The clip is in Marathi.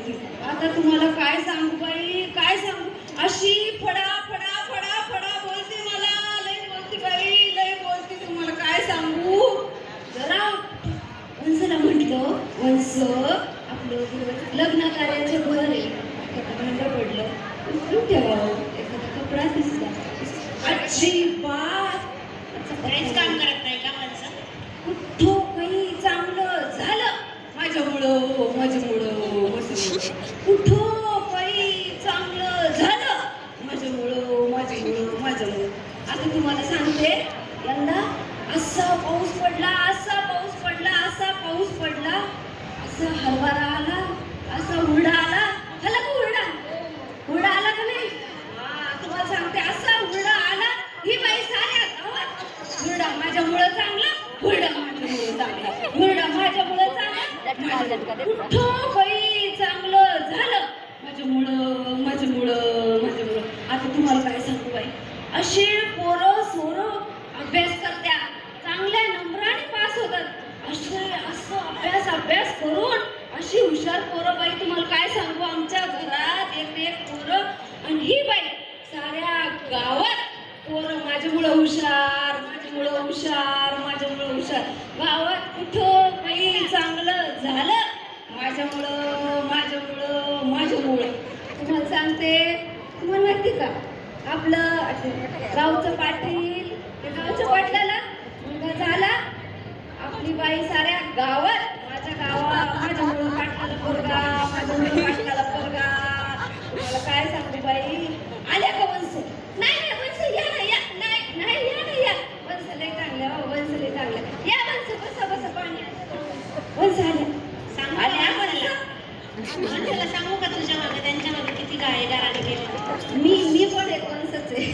ती. आता तुम्हाला काय सांगू बाई, काय सांगू. अशी फडा फडा फडा फडा बोलते मला, लय बोलते बाई, लय बोलते. तुम्हाला काय सांगू. जरा वंसला म्हटलं, वंस आपलं लग्न कार्याचं घर आहे, भांडं पडलं, उचलून ठेवावं, एखादा कपडा दिसला. अजिबात काहीच काम करत नाही का माणसं? कुठं काही चांगलं झालं माझ्यामुळं, कुठं काही चांगलं झालं माझ्यामुळं. आता तुम्हाला सांगते, यंदा असा पाऊस पडला, असा हरभरा आला, असा हुरडा आला. आला का हुरडा आला का नाही? तुम्हाला सांगते, असा हुरडा आला. ही बाई साऱ्या गावात हुरडा माझ्यामुळं चांगला, हुरडा माझ्यामुळं चांगला. कुठं काही चांगलं झालं माझ्यामुळं. आता तुम्हाला काय सांगू बाई, असे पोरं सोरं अभ्यास करत्या, चांगल्या नंबराने पास होतात. असं अभ्यास करून अशी हुशार पोरं बाई, तुम्हाला काय सांगू. आमच्या घरात एक पोरं, आणि ही बाई साऱ्या गावात पोरं माझ्यामुळं हुशार. गावात कुठं काही चांगलं झालं माझ्यामुळं. तुम्हाला सांगते, तुम्हाला माहिती का, आपलं गावचं पाटील, त्या गावच्या पाटलाला मुलगा झाला. आपली बाई साऱ्या गावात माझ्यामुळं पाटलाला पोरगा. तुम्हाला काय सांगते बाई. आल्या का वंस? नाही वंस या ना, या नाही या. वंस लय चांगल्या, या वंस, बसा पाणी. वंस आल्या, माणसाला सांगू का तुझ्या मागे त्यांच्या मागे किती गायगाराने गेले. मी पण एक वंसच आहे.